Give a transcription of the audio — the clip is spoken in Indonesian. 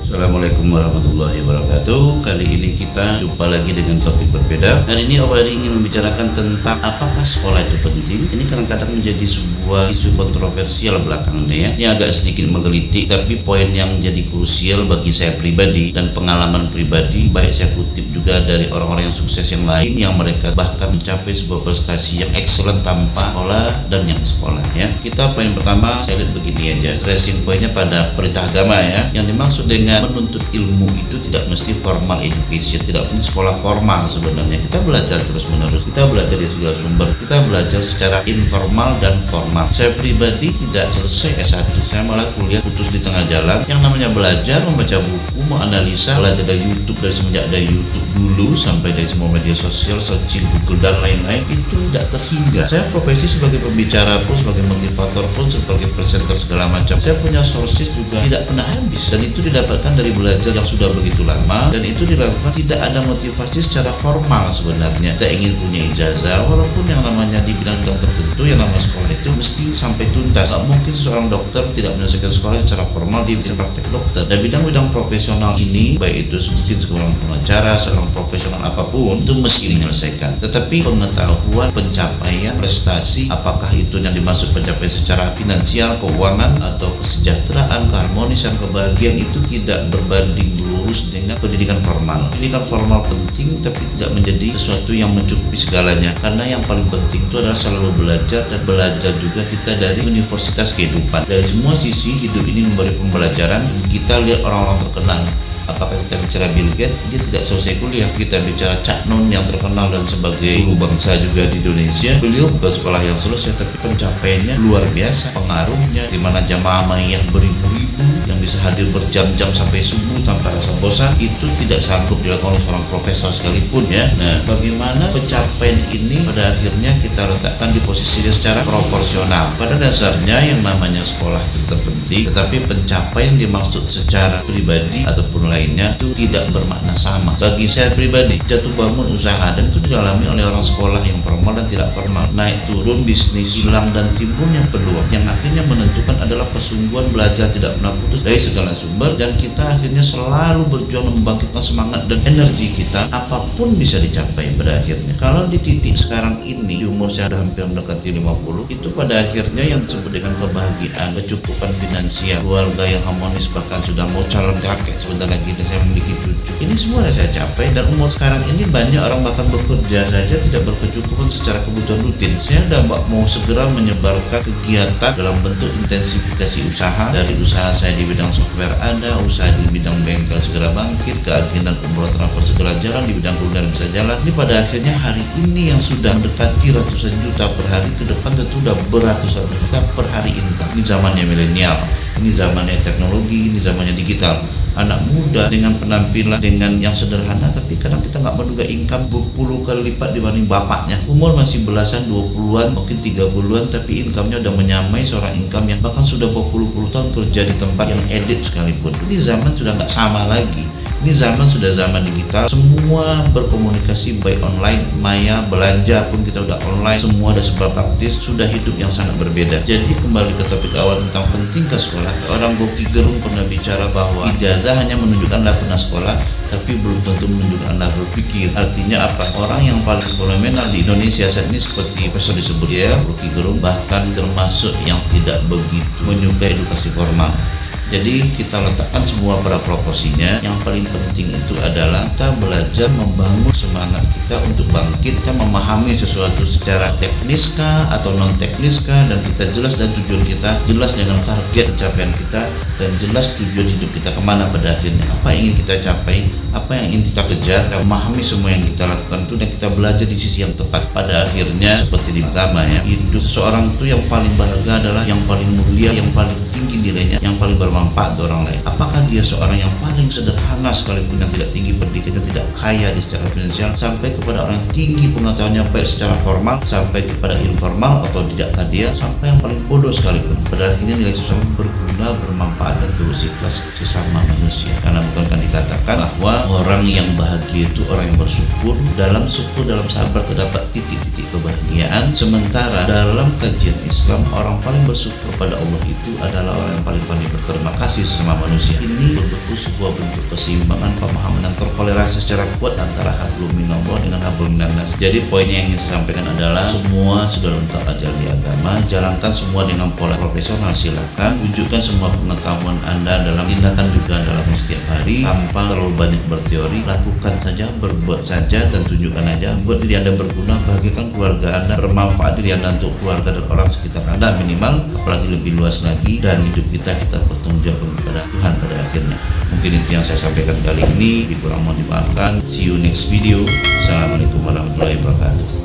Assalamualaikum warahmatullahi wabarakatuh. Kali ini kita jumpa lagi dengan topik berbeda. Hari ini Om ingin membicarakan tentang apakah sekolah itu penting. Ini kadang-kadang menjadi sebuah isu kontroversial belakangan ya. Ini agak sedikit menggelitik, tapi poin yang menjadi krusial bagi saya pribadi dan pengalaman pribadi, baik saya kutip juga dari orang-orang yang sukses yang lain, yang mereka bahkan mencapai sebuah prestasi yang excellent tanpa sekolah dan yang sekolah ya. Kita poin pertama saya lihat begini aja. Stressing poinnya pada perintah agama ya. Yang dimaksud dengan menuntut ilmu itu tidak mesti formal education, tidak mesti sekolah formal sebenarnya. Kita belajar terus menerus, kita belajar di segala sumber, kita belajar secara informal dan formal. Saya pribadi tidak selesai S1, saya malah kuliah putus di tengah jalan. Yang namanya belajar, membaca buku, menganalisa, belajar dari YouTube, dari semenjak dari YouTube dulu sampai dari semua media sosial, searching Google dan lain-lain, itu tidak terhingga. Saya profesi sebagai pembicara pun, sebagai motivator pun, sebagai presenter segala macam, saya punya sources juga tidak pernah habis, dan itu didapatkan dari belajar yang sudah begitu lama, dan itu dilakukan tidak ada motivasi secara formal sebenarnya. Kita ingin punya ijazah, walaupun yang namanya di bidang tertentu, yang namanya sekolah itu mesti sampai tuntas. Gak mungkin seorang dokter tidak menyelesaikan sekolah secara formal, dia bisa praktek dokter. Dan bidang-bidang profesional ini, baik itu mungkin seorang pengacara, seorang profesional apapun, itu mesti menyelesaikan. Tetapi pengetahuan, pencapaian, prestasi, apakah itu yang dimaksud pencapaian secara finansial, keuangan, atau kesejahteraan, keharmonisan, kebahagiaan, itu tidak berbanding lurus dengan pendidikan formal. Pendidikan formal penting, tapi tidak menjadi sesuatu yang mencukupi segalanya, karena yang paling penting itu adalah selalu belajar, dan belajar juga kita dari universitas kehidupan. Dari semua sisi hidup ini memberi pembelajaran. Kita lihat orang-orang terkenal, apakah kita bicara Bill Gates, dia tidak selesai kuliah. Kita bicara Cak Nun yang terkenal dan sebagai guru bangsa juga di Indonesia, beliau bukan sekolah yang selesai, tapi pencapaiannya luar biasa. Pengaruhnya, di mana jamaah yang beribu-ribu yang bisa hadir berjam-jam sampai subuh tanpa rasa bosan, itu tidak sanggup dilakukan oleh seorang profesor sekalipun ya. Nah, bagaimana pencapaian ini pada akhirnya kita letakkan di posisinya secara proporsional. Pada dasarnya yang namanya sekolah itu terpenting, tetapi pencapaian dimaksud secara pribadi ataupun lainnya itu tidak bermakna sama. Bagi saya pribadi, jatuh bangun usaha, dan itu dialami oleh orang sekolah yang formal dan tidak formal. Naik turun bisnis, hilang dan timbulnya peluang, yang akhirnya menentukan adalah kesungguhan belajar tidak pernah putus dari segala sumber, dan kita akhirnya selalu berjuang membangkitkan semangat dan energi kita, apapun bisa dicapai pada akhirnya. Kalau di titik sekarang ini, di umur saya sudah hampir mendekati 50, itu pada akhirnya yang disebut dengan kebahagiaan, kecukupan finansial, keluarga yang harmonis, bahkan sudah mau calon kakek sebentar lagi dan saya memiliki cucu, ini semua sudah saya capai. Dan umur sekarang ini banyak orang bahkan bekerja saja tidak berkecukupan secara kebutuhan rutin. Saya sudah mau segera menyebarkan kegiatan dalam bentuk intensifikasi usaha. Dari usaha saya di bidang software ada, usaha di bidang bengkel segera bangkit, keagenan umroh travel segera jalan, di bidang kuliner bisa jalan. Ini pada akhirnya hari ini yang sudah mendekati ratusan juta per hari, ke depan tentu sudah beratusan juta per hari income. Ini zamannya milenial, ini zamannya teknologi, ini zamannya digital. Anak muda dengan penampilan dengan yang sederhana, tapi kadang kita nggak menduga income berpuluh kali lipat dibanding bapaknya. Umur masih belasan, 20-an, mungkin 30-an, tapi income-nya udah menyamai seorang income yang bahkan sudah berpuluh-puluh tahun kerja di tempat yang edit sekalipun. Ini zaman sudah nggak sama lagi. Ini zaman sudah zaman digital, semua berkomunikasi baik online, maya, belanja pun kita udah online, semua ada serba praktis, sudah hidup yang sangat berbeda. Jadi kembali ke topik awal tentang pentingkah sekolah, orang Rocky Gerung pernah bicara bahwa ijazah hanya menunjukkan Anda pernah sekolah, tapi belum tentu menunjukkan Anda berpikir. Artinya apa? Orang yang paling fenomenal di Indonesia saat ini seperti profesor disebut ya, Rocky Gerung, bahkan termasuk yang tidak begitu menyukai edukasi formal. Jadi kita letakkan semua pada proporsinya. Yang paling penting itu adalah kita belajar membangun semangat kita untuk bangkit, kita memahami sesuatu secara tekniskah atau non tekniskah, dan kita jelas dan tujuan kita jelas dengan target pencapaian kita, dan jelas tujuan hidup kita kemana pada akhirnya, apa yang ingin kita capai, apa yang ingin kita kejar. Kita memahami semua yang kita lakukan itu, dan kita belajar di sisi yang tepat. Pada akhirnya seperti di agama ya, hidup seseorang itu yang paling berharga adalah yang paling mulia, yang paling tinggi nilainya, yang paling bermanfaat untuk orang lain. Apakah dia seorang yang paling sederhana sekalipun, yang tidak tinggi pendidikannya, tidak kaya di secara finansial, sampai kepada orang yang tinggi pengetahuannya baik secara formal, sampai kepada informal atau tidakkah dia, sampai yang paling bodoh sekalipun, pada akhirnya nilai seseorang berguna berguna, bermanfaat dan tulus ikhlas sesama manusia. Karena bukankah dikatakan bahwa orang yang bahagia itu orang yang bersyukur, dalam syukur, dalam sabar terdapat titik-titik kebahagiaan. Sementara dalam kajian Islam, orang paling bersyukur pada Allah itu adalah orang yang paling pandai berterima kasih sesama manusia. Ini betul-betul sebuah bentuk keseimbangan pemahaman yang terkolerasi secara kuat antara hablum minallah dengan hablum minannas. Jadi poinnya yang ingin saya sampaikan adalah semua sudah lengkap ajaran di agama, jalankan semua dengan pola profesional, silakan wujudkan semua pengetahuan Anda dalam tindakan juga dalam setiap hari tanpa terlalu banyak berteori. Lakukan saja, berbuat saja, dan tunjukkan aja. Buat diri Anda berguna, bahagiakan keluarga Anda, bermanfaat diri Anda untuk keluarga dan orang sekitar Anda minimal, apalagi lebih luas lagi, dan hidup kita bertanggung jawab kepada Tuhan pada akhirnya. Mungkin itu yang saya sampaikan kali ini, dikurang mohon dimaafkan. See you next video. Assalamualaikum warahmatullahi wabarakatuh.